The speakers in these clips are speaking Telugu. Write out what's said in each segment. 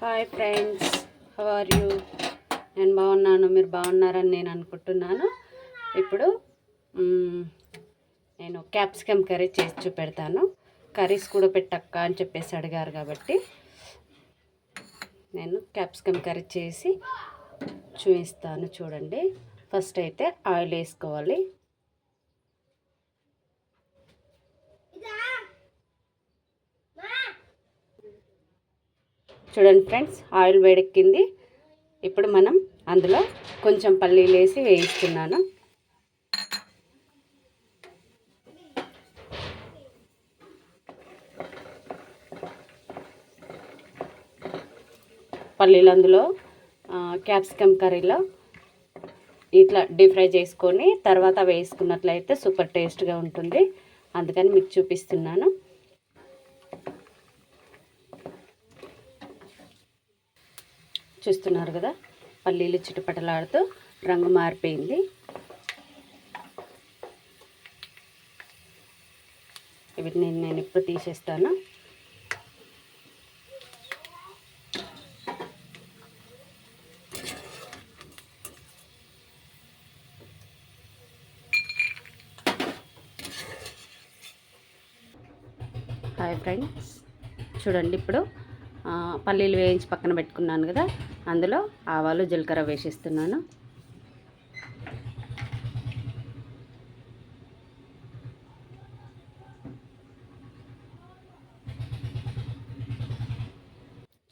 Hi friends, how are you? నేను బాగున్నాను, మీరు బాగున్నారని నేను అనుకుంటున్నాను. ఇప్పుడు నేను క్యాప్సికమ్ కర్రీ చేసి చూపెడతాను. కర్రీస్ కూడా పెట్టక్క అని చెప్పేసి అడిగారు కాబట్టి నేను క్యాప్సికమ్ కర్రీ చేసి చూపిస్తాను. చూడండి, ఫస్ట్ అయితే ఆయిల్ వేసుకోవాలి. చూడండి ఫ్రెండ్స్, ఆయిల్ వేడెక్కింది. ఇప్పుడు మనం అందులో కొంచెం పల్లీలు వేసి వేయిస్తున్నాను. పల్లీలు అందులో క్యాప్సికమ్ కర్రీలో ఇట్లా డీప్ ఫ్రై చేసుకొని తర్వాత వేసుకున్నట్లయితే సూపర్ టేస్ట్గా ఉంటుంది. అందుకని మీకు చూపిస్తున్నాను. చూస్తున్నారు కదా, పల్లీలు చిటపటలాడుతూ రంగు మారిపోయింది. వీటిని నేను ఇప్పుడు తీసేస్తాను. హాయ్ ఫ్రెండ్స్, చూడండి, ఇప్పుడు పల్లీలు వేయించి పక్కన పెట్టుకున్నాను కదా, అందులో ఆవాలు జీలకర్ర వేసిస్తున్నాను.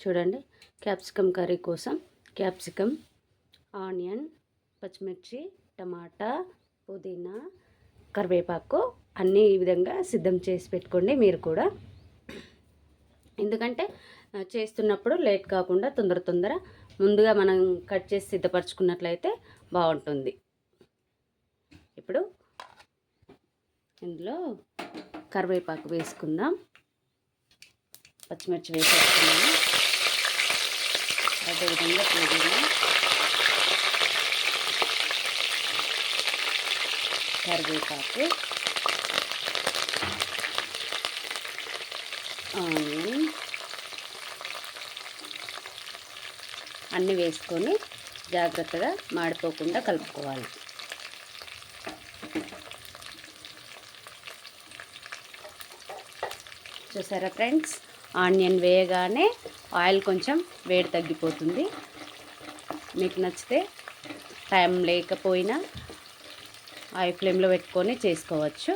చూడండి, క్యాప్సికమ్ కర్రీ కోసం క్యాప్సికమ్, ఆనియన్, పచ్చిమిర్చి, టమాటా, పుదీనా, కరివేపాకు అన్నీ ఈ విధంగా సిద్ధం చేసి పెట్టుకోండి మీరు కూడా. ఎందుకంటే చేస్తున్నప్పుడు లేట్ కాకుండా తొందర ముందుగా మనం కట్ చేసి సిద్ధపరచుకున్నట్లయితే బాగుంటుంది. ఇప్పుడు ఇందులో కరివేపాకు వేసుకుందాం. పచ్చిమిర్చి వేసేసుకున్నాము. అదేవిధంగా పుదీనా, కరివేపాకు, ఆనియన్ అన్నీ వేసుకొని జాగ్రత్తగా మాడిపోకుండా కలుపుకోవాలి. చూసారా ఫ్రెండ్స్, ఆనియన్ వేయగానే ఆయిల్ కొంచెం వేడి తగ్గిపోతుంది. మీకు నచ్చితే టైం లేకపోయినా హై ఫ్లేమ్లో పెట్టుకొని చేసుకోవచ్చు,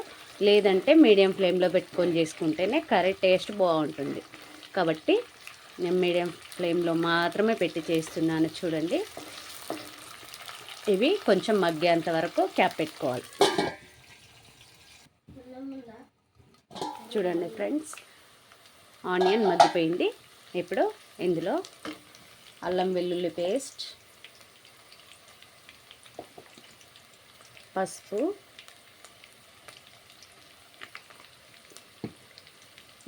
లేదంటే మీడియం ఫ్లేమ్లో పెట్టుకొని చేసుకుంటేనే కర్రీ టేస్ట్ బాగుంటుంది. కాబట్టి నేను మీడియం ఫ్లేమ్లో మాత్రమే పెట్టి చేస్తున్నాను. చూడండి, ఇవి కొంచెం మగ్గేంత వరకు క్యాప్ పెట్టుకోవాలి. చూడండి ఫ్రెండ్స్, ఆనియన్ మగ్గిపోయింది. ఇప్పుడు ఇందులో అల్లం వెల్లుల్లి పేస్ట్, పసుపు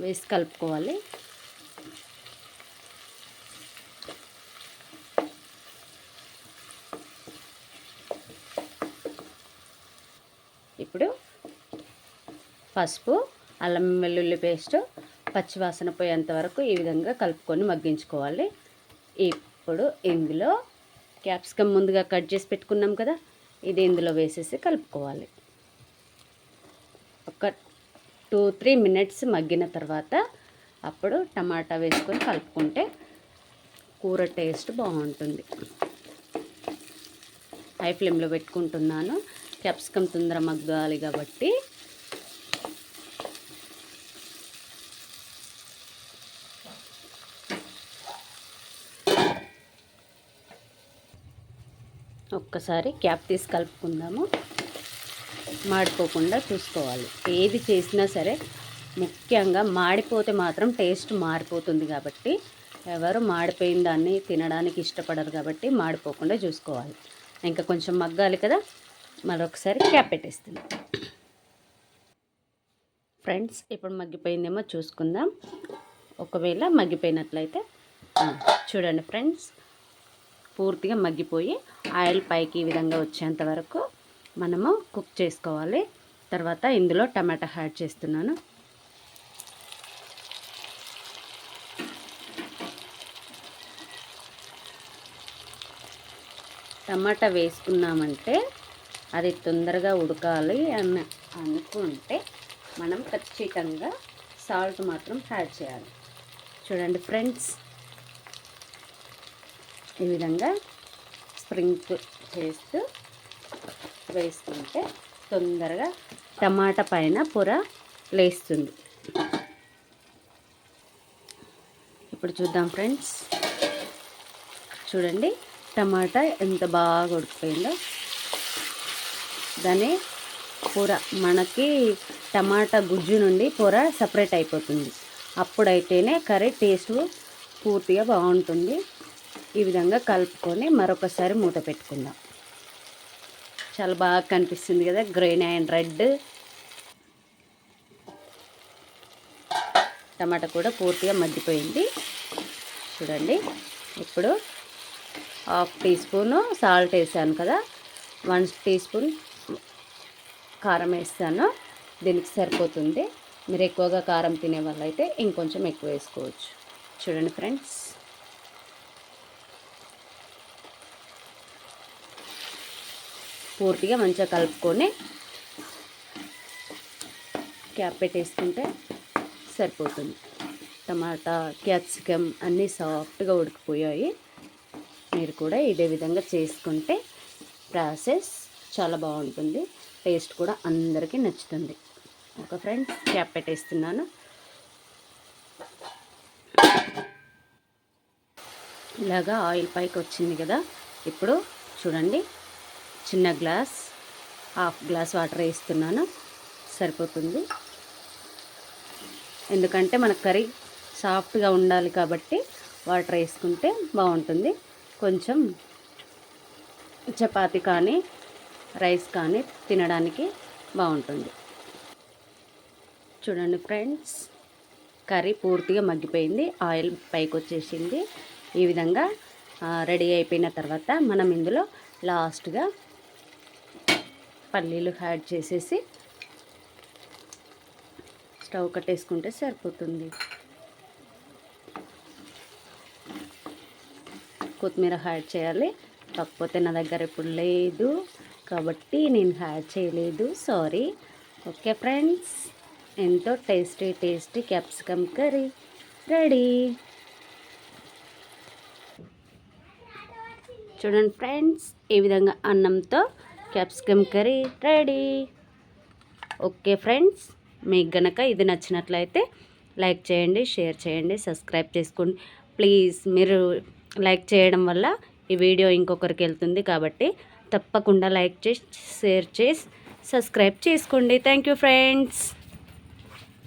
వేసి కలుపుకోవాలి. ఇప్పుడు పసుపు, అల్లం వెల్లుల్లి పేస్ట్ పచ్చివాసన పోయేంత వరకు ఈ విధంగా కలుపుకొని మగ్గించుకోవాలి. ఇప్పుడు ఇందులో క్యాప్సికమ్ ముందుగా కట్ చేసి పెట్టుకున్నాం కదా, ఇది ఇందులో వేసేసి కలుపుకోవాలి. ఒక 2-3 మినిట్స్ మగ్గిన తర్వాత అప్పుడు టమాటా వేసుకొని కలుపుకుంటే కూర టేస్ట్ బాగుంటుంది. హై ఫ్లేమ్లో పెట్టుకుంటున్నాను, క్యాప్సికమ్ తొందర మగ్గాలి కాబట్టి. ఒక్కసారి క్యాప్ తీసి కలుపుకుందాము. మాడిపోకుండా చూసుకోవాలి. ఏది చేసినా సరే ముఖ్యంగా మాడిపోతే మాత్రం టేస్ట్ మారిపోతుంది. కాబట్టి ఎవరు మాడిపోయిన దాన్ని తినడానికి ఇష్టపడరు. కాబట్టి మాడిపోకుండా చూసుకోవాలి. ఇంకా కొంచెం మగ్గాలి కదా, మరొకసారి క్యాప్ పెట్టేస్తుంది. ఫ్రెండ్స్, ఇప్పుడు మగ్గిపోయిందేమో చూసుకుందాం. ఒకవేళ మగ్గిపోయినట్లయితే చూడండి ఫ్రెండ్స్, పూర్తిగా మగ్గిపోయి ఆయిల్ పైకి ఈ విధంగా వచ్చేంత వరకు మనము కుక్ చేసుకోవాలి. తర్వాత ఇందులో టమాటా యాడ్ చేస్తున్నాను. టమాటా వేసుకున్నామంటే అది తొందరగా ఉడకాలి అని అనుకుంటే మనం ఖచ్చితంగా సాల్ట్ మాత్రం యాడ్ చేయాలి. చూడండి ఫ్రెండ్స్, ఈ విధంగా స్ప్రింకిల్ చేస్తూ వేసుకుంటే తొందరగా టమాటా పైన పొర లేస్తుంది. ఇప్పుడు చూద్దాం ఫ్రెండ్స్, చూడండి టమాటా ఎంత బాగా ఉడికిపోయిందో. దాని పొర మనకి టమాటా గుజ్జు నుండి పొర సపరేట్ అయిపోతుంది. అప్పుడైతేనే కర్రీ టేస్ట్ పూర్తిగా బాగుంటుంది. ఈ విధంగా కలుపుకొని మరొకసారి మూత పెట్టుకుందాం. చాలా బాగా కనిపిస్తుంది కదా, గ్రీన్ అండ్ రెడ్. టమాటా కూడా పూర్తిగా మగ్గిపోయింది. చూడండి, ఇప్పుడు 1/2 టీ స్పూను సాల్ట్ వేసాను కదా, 1 టీ స్పూన్ కారం వేస్తాను. దీనికి సరిపోతుంది. మీరు ఎక్కువగా కారం తినే వాళ్ళైతే ఇంకొంచెం ఎక్కువ వేసుకోవచ్చు. చూడండి ఫ్రెండ్స్, పూర్తిగా మంచిగా కలుపుకొని క్యాప్ పెట్టేసుకుంటే సరిపోతుంది. టమాటా, క్యాప్సికమ్ అన్నీ సాఫ్ట్గా ఉడికిపోయాయి. మీరు కూడా ఇదే విధంగా చేసుకుంటే ప్రాసెస్ చాలా బాగుంటుంది. టేస్ట్ కూడా అందరికీ నచ్చుతుంది. ఓకే ఫ్రెండ్స్, క్యాప్ పెట్టేస్తున్నాను. ఇలాగా ఆయిల్ పైకి వచ్చింది కదా. ఇప్పుడు చూడండి, చిన్న గ్లాస్ 1/2 గ్లాస్ వాటర్ వేస్తున్నాను, సరిపోతుంది. ఎందుకంటే మన కర్రీ సాఫ్ట్గా ఉండాలి కాబట్టి వాటర్ వేసుకుంటే బాగుంటుంది. కొంచెం చపాతీ కానీ రైస్ కానీ తినడానికి బాగుంటుంది. చూడండి ఫ్రెండ్స్, కర్రీ పూర్తిగా మగ్గిపోయింది, ఆయిల్ పైకి వచ్చేసింది. ఈ విధంగా రెడీ అయిపోయిన తర్వాత మనం ఇందులో లాస్ట్గా పల్లీలు యాడ్ చేసేసి స్టవ్ కట్టేసుకుంటే సరిపోతుంది. కొత్తిమీర యాడ్ చేయాలి, కాకపోతే నా దగ్గర ఇప్పుడు లేదు కాబట్టి నేను యాడ్ చేయలేదు, సారీ. ఓకే ఫ్రెండ్స్, ఎంతో టేస్టీ క్యాప్సికమ్ కర్రీ రెడీ. చూడండి ఫ్రెండ్స్, ఈ విధంగా అన్నంతో capsicum curry ready. Okay friends, మీకు గనక ఇది నచ్చినట్లయితే లైక్ చేయండి, షేర్ చేయండి, సబ్స్క్రైబ్ చేసుకోండి ప్లీజ్. మీరు లైక్ చేయడం వల్ల ఈ వీడియో ఇంకొకరికి వెళ్తుంది కాబట్టి తప్పకుండా లైక్ చేసి, షేర్ చేసి, సబ్స్క్రైబ్ చేసుకోండి. Thank you friends.